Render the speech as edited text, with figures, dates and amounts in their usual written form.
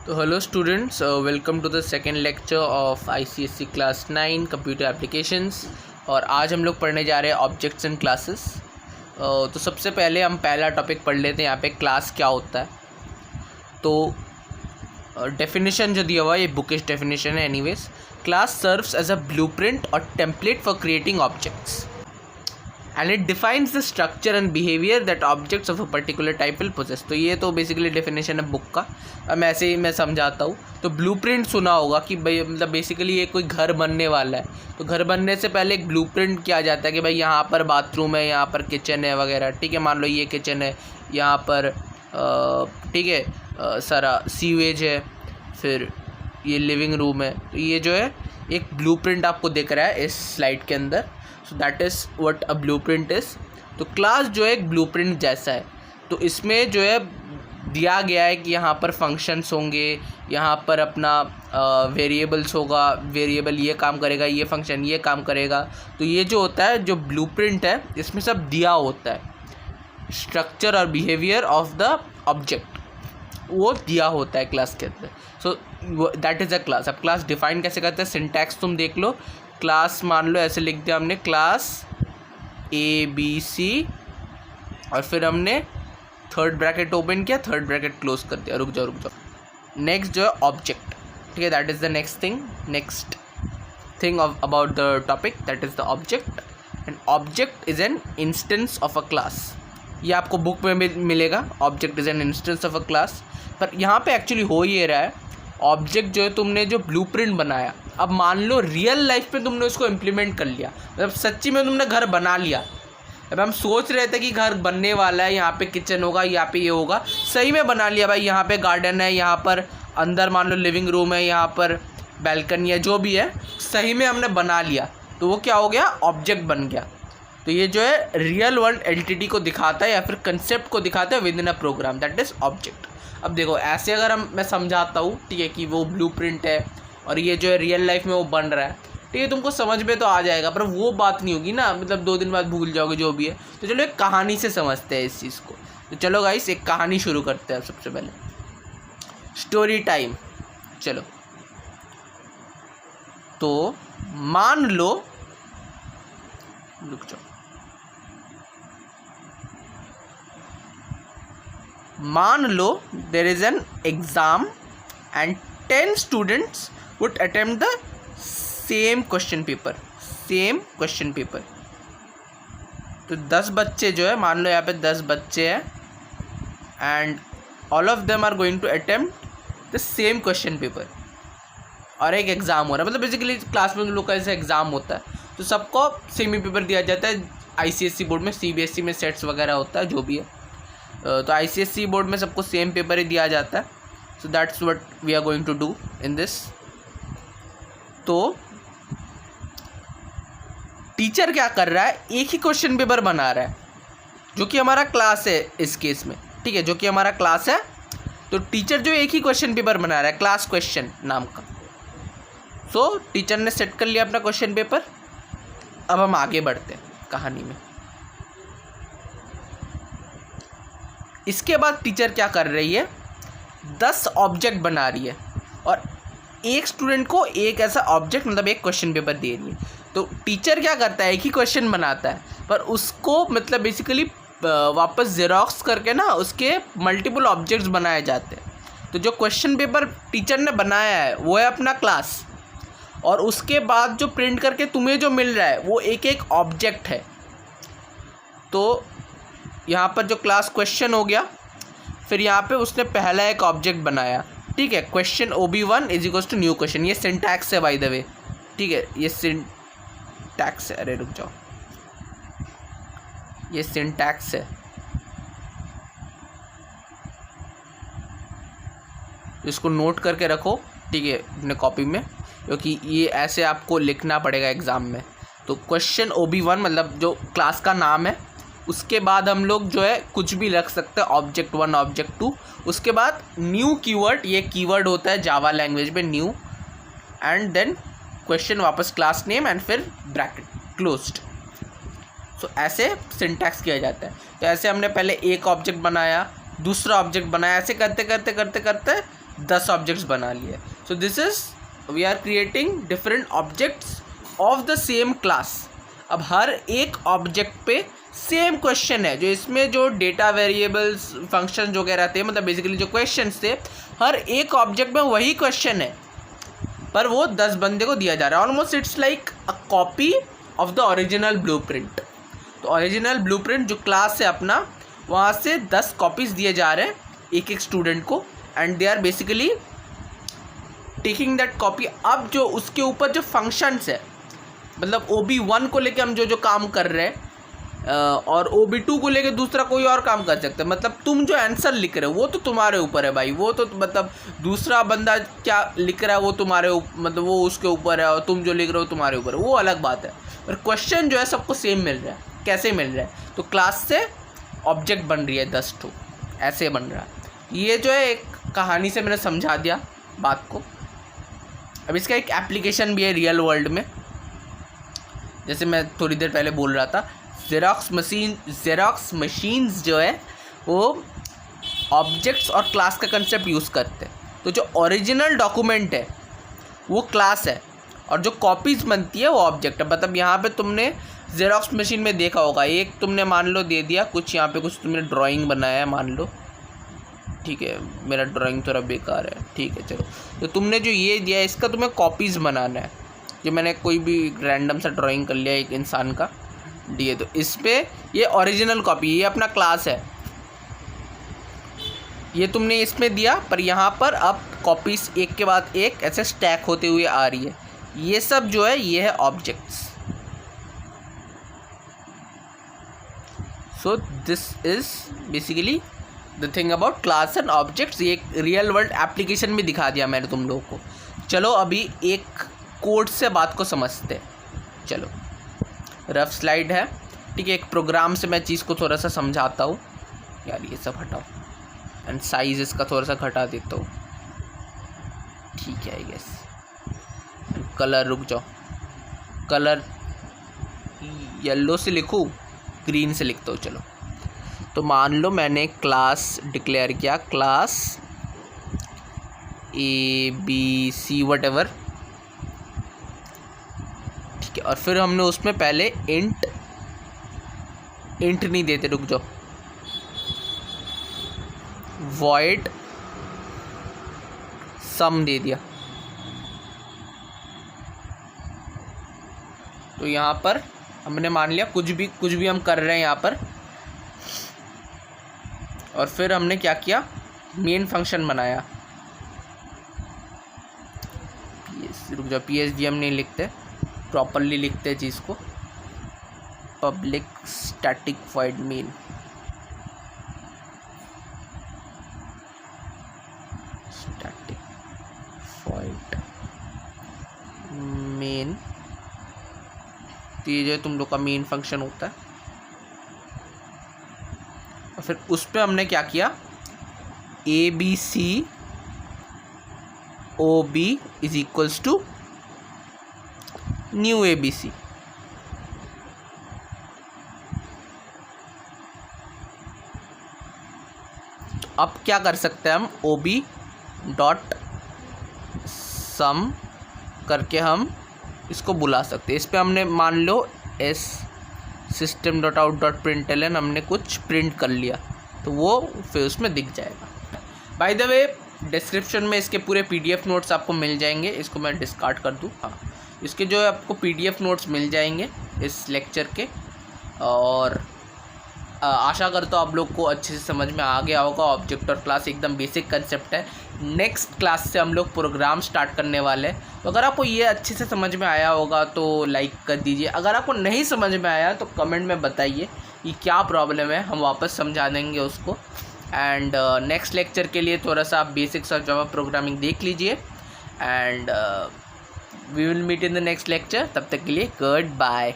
तो hello students, welcome to the second lecture of ICSE class 9 computer applications. और आज हम लोग पढ़ने जा रहे हैं ऑब्जेक्ट्स एंड क्लासेस। तो सबसे पहले हम पहला टॉपिक पढ़ लेते हैं, यहाँ पे क्लास क्या होता है। तो डेफिनेशन जो दिया हुआ है ये बुकिश डेफिनेशन है। Anyways, class serves as a blueprint और template for creating objects and it defines the structure and behavior that objects of a particular type will possess। तो ये तो बेसिकली डेफिनेशन है बुक का। अब ऐसे ही मैं समझाता हूँ। तो ब्लूप्रिंट सुना होगा कि भाई मतलब बेसिकली ये कोई घर बनने वाला है, तो घर बनने से पहले एक ब्लूप्रिंट किया जाता है कि भाई यहाँ पर बाथरूम है, यहाँ पर किचन है वगैरह। ठीक है, मान लो ये किचन है, यहाँ पर ठीक है सारा सीवेज है, फिर ये लिविंग रूम है। तो ये जो है एक ब्लूप्रिंट आपको दिख रहा है इस स्लाइड के अंदर। So that is what a blueprint is. तो क्लास जो है एक ब्लूप्रिंट जैसा है। तो इसमें जो है दिया गया है कि यहाँ पर फंक्शंस होंगे, यहाँ पर अपना वेरिएबल्स होगा, वेरिएबल ये काम करेगा, ये फंक्शन ये काम करेगा। तो ये जो होता है, जो ब्लूप्रिंट है, इसमें सब दिया होता है। स्ट्रक्चर और बिहेवियर ऑफ द ऑब्जेक्ट वो दिया होता है क्लास के अंदर। So that is a class. अब क्लास डिफाइन कैसे करते हैं, सिंटैक्स तुम देख लो। क्लास मान लो ऐसे लिख दिया हमने, क्लास ABC, और फिर हमने थर्ड ब्रैकेट ओपन किया, थर्ड ब्रैकेट क्लोज कर दिया। रुक जाओ। नेक्स्ट जो है ऑब्जेक्ट। ठीक है, that is the next thing about the topic, that is the object. And object is an instance of a class. ये आपको बुक में भी मिलेगा, object is an instance of a class. पर यहाँ पे एक्चुअली हो ये रहा है, ऑब्जेक्ट जो है तुमने जो ब्लूप्रिंट बनाया, अब मान लो रियल लाइफ में तुमने उसको इम्प्लीमेंट कर लिया, मतलब सच्ची में तुमने घर बना लिया। अब हम सोच रहे थे कि घर बनने वाला है, यहाँ पे किचन होगा, यहाँ पे ये होगा, सही में बना लिया भाई। यहाँ पे गार्डन है, यहाँ पर अंदर मान लो लिविंग रूम है, यहाँ पर बैल्कनी है, जो भी है सही में हमने बना लिया। तो वो क्या हो गया, ऑब्जेक्ट बन गया। तो ये जो है रियल वर्ल्ड एंटिटी को दिखाता है या फिर कंसेप्ट को दिखाता है within a program, that is object. अब देखो ऐसे अगर मैं समझाता हूँ, ठीक है, कि वो ब्लूप्रिंट है और ये जो है रियल लाइफ में वो बन रहा है, ठीक है, तुमको समझ में तो आ जाएगा, पर वो बात नहीं होगी ना, मतलब 2 दिन बाद भूल जाओगे जो भी है। तो चलो एक कहानी से समझते हैं इस चीज़ को। तो चलो गाइस एक कहानी शुरू करते हैं। सबसे पहले स्टोरी टाइम। चलो, तो मान लो, रुक जाओ, मान लो there is an exam and 10 students would attempt the same question paper। तो 10 बच्चे जो है, मान लो यहाँ पे 10 बच्चे हैं, and all of them are going to attempt the same question paper। और एक एग्ज़ाम हो रहा है, मतलब बेसिकली क्लास में लोग का ऐसा एग्ज़ाम होता है, तो सबको सेम ही पेपर दिया जाता है। ICSE बोर्ड में, CBSE में सेट्स वगैरह होता है, जो भी है। तो ICSE बोर्ड में सबको सेम पेपर ही दिया जाता है। So that's what we are going to do in this. तो टीचर क्या कर रहा है, एक ही क्वेश्चन पेपर बना रहा है, जो कि हमारा क्लास है इस केस में। ठीक है, जो कि हमारा क्लास है। तो टीचर जो एक ही क्वेश्चन पेपर बना रहा है, क्लास क्वेश्चन नाम का। सो टीचर ने सेट कर लिया अपना क्वेश्चन पेपर। अब हम आगे बढ़ते हैं कहानी में। इसके बाद टीचर क्या कर रही है, 10 ऑब्जेक्ट बना रही है और एक स्टूडेंट को एक ऐसा ऑब्जेक्ट, मतलब एक क्वेश्चन पेपर दे रही है। तो टीचर क्या करता है, एक ही क्वेश्चन बनाता है, पर उसको मतलब बेसिकली वापस जेरोक्स करके ना उसके मल्टीपल ऑब्जेक्ट्स बनाए जाते हैं। तो जो क्वेश्चन पेपर टीचर ने बनाया है वो है अपना क्लास, और उसके बाद जो प्रिंट करके तुम्हें जो मिल रहा है वो एक एक ऑब्जेक्ट है। तो यहाँ पर जो क्लास क्वेश्चन हो गया, फिर यहाँ पे उसने पहला एक ऑब्जेक्ट बनाया। ठीक है, question OB1 is equals to new question. ये सिंटैक्स है बाय द वे। ठीक है, ये सिंटैक्स है। अरे रुक जाओ, ये सिंटैक्स है। इसको नोट करके रखो, ठीक है, अपने कॉपी में, क्योंकि ये ऐसे आपको लिखना पड़ेगा एग्ज़ाम में। तो क्वेश्चन OB1 मतलब जो क्लास का नाम है, उसके बाद हम लोग जो है कुछ भी रख सकते हैं, ऑब्जेक्ट 1 ऑब्जेक्ट 2। उसके बाद न्यू कीवर्ड, ये कीवर्ड होता है जावा लैंग्वेज में न्यू, एंड देन क्वेश्चन, वापस क्लास नेम, एंड फिर ब्रैकेट क्लोज्ड। सो ऐसे सिंटैक्स किया जाता है। तो ऐसे हमने पहले एक ऑब्जेक्ट बनाया, दूसरा ऑब्जेक्ट बनाया, ऐसे करते करते करते करते 10 ऑब्जेक्ट्स बना लिए। So this is we are creating different objects of the same class. अब हर एक ऑब्जेक्ट पे सेम क्वेश्चन है, जो इसमें जो डेटा वेरिएबल्स फंक्शन जो कह रहते हैं, मतलब बेसिकली जो क्वेश्चंस थे, हर एक ऑब्जेक्ट में वही क्वेश्चन है, पर वो 10 बंदे को दिया जा रहा है। Almost it's like a copy of the original blueprint. तो ओरिजिनल ब्लूप्रिंट जो क्लास है अपना, वहाँ से 10 कॉपीज़ दिए जा रहे हैं एक एक स्टूडेंट को, and they are basically taking that copy. अब जो उसके ऊपर जो फंक्शंस है, मतलब OB1 को लेके हम जो जो काम कर रहे हैं, और OB2 को लेके दूसरा कोई और काम कर सकते हैं। मतलब तुम जो आंसर लिख रहे हो वो तो तुम्हारे ऊपर है भाई, वो तो मतलब दूसरा बंदा क्या लिख रहा है वो तुम्हारे मतलब वो उसके ऊपर है, और तुम जो लिख रहे हो तुम्हारे ऊपर है, वो अलग बात है। पर क्वेश्चन जो है सबको सेम मिल रहा है। कैसे मिल रहा है? तो क्लास से ऑब्जेक्ट बन रही है 10 ठो, ऐसे बन रहा है। ये जो है एक कहानी से मैंने समझा दिया बात को। अब इसका एक एप्लीकेशन भी है रियल वर्ल्ड में, जैसे मैं थोड़ी देर पहले बोल रहा था। ज़ेरॉक्स मशीन्स जो है वो ऑब्जेक्ट्स और क्लास का कंसेप्ट यूज़ करते हैं। तो जो ओरिजिनल डॉक्यूमेंट है वो क्लास है, और जो कॉपीज़ बनती है वो ऑब्जेक्ट है। मतलब यहाँ पे तुमने ज़ेरॉक्स मशीन में देखा होगा, एक तुमने मान लो दे दिया कुछ, यहाँ पे कुछ तुमने ड्राइंग बनाया है मान लो, ठीक है, मेरा ड्राइंग थोड़ा बेकार है, ठीक है चलो। तो तुमने जो ये दिया है इसका तुम्हें कॉपीज़ बनाना है। जो मैंने कोई भी रैंडम सा ड्राइंग कर लिया एक इंसान का दिए, तो इस पे ये ओरिजिनल कॉपी, ये अपना क्लास है, ये तुमने इसमें दिया, पर यहाँ पर अब कॉपीज़ एक के बाद एक ऐसे स्टैक होते हुए आ रही है। ये सब जो है ये है objects. So this is basically the thing about class and objects. ये एक रियल वर्ल्ड एप्लीकेशन भी दिखा दिया मैंने तुम लोगों को। चलो अभी एक कोड से बात को समझते हैं। चलो रफ स्लाइड है, ठीक है, एक प्रोग्राम से मैं चीज़ को थोड़ा सा समझाता हूँ। यार ये सब हटाओ, एंड साइज़ इसका थोड़ा सा घटा देता हूँ, ठीक है आई गेस। कलर रुक जाओ, कलर येलो से लिखूँ ग्रीन से लिखता हूँ। चलो तो मान लो मैंने क्लास डिक्लेयर किया, क्लास ABC वटेवर, ठीक है, और फिर हमने उसमें पहले इंट नहीं देते, रुक जाओ, वॉइड सम दे दिया। तो यहाँ पर हमने मान लिया कुछ भी हम कर रहे हैं यहाँ पर, और फिर हमने क्या किया, मेन फंक्शन बनाया। रुक जाओ, PSD हम नहीं लिखते, प्रॉपरली लिखते हैं चीज़ को, public static void main, static void main. तो ये जो तुम लोग का मेन फंक्शन होता है, और फिर उस पर हमने क्या किया, ABC OB is equals to new ABC। अब क्या कर सकते हैं हम, OB डॉट सम करके हम इसको बुला सकते हैं। इस पे हमने मान लो S system dot out dot println हमने कुछ प्रिंट कर लिया, तो वो फिर उसमें दिख जाएगा। बाय द वे डिस्क्रिप्शन में इसके पूरे PDF नोट्स आपको मिल जाएंगे। इसको मैं डिस्कार्ड कर दूँ, हाँ, इसके जो है आपको PDF नोट्स मिल जाएंगे इस लेक्चर के, और आशा करता हूँ आप लोग को अच्छे से समझ में आ गया होगा। ऑब्जेक्ट और क्लास एकदम बेसिक कंसेप्ट है। नेक्स्ट क्लास से हम लोग प्रोग्राम स्टार्ट करने वाले हैं। तो अगर आपको ये अच्छे से समझ में आया होगा तो लाइक कर दीजिए। अगर आपको नहीं समझ में आया तो कमेंट में बताइए कि क्या प्रॉब्लम है, हम वापस समझा देंगे उसको। एंड नेक्स्ट लेक्चर के लिए थोड़ा सा आप बेसिक्स ऑफ जावा प्रोग्रामिंग देख लीजिए, and we will meet in the next lecture. तब तक के लिए गुड बाय।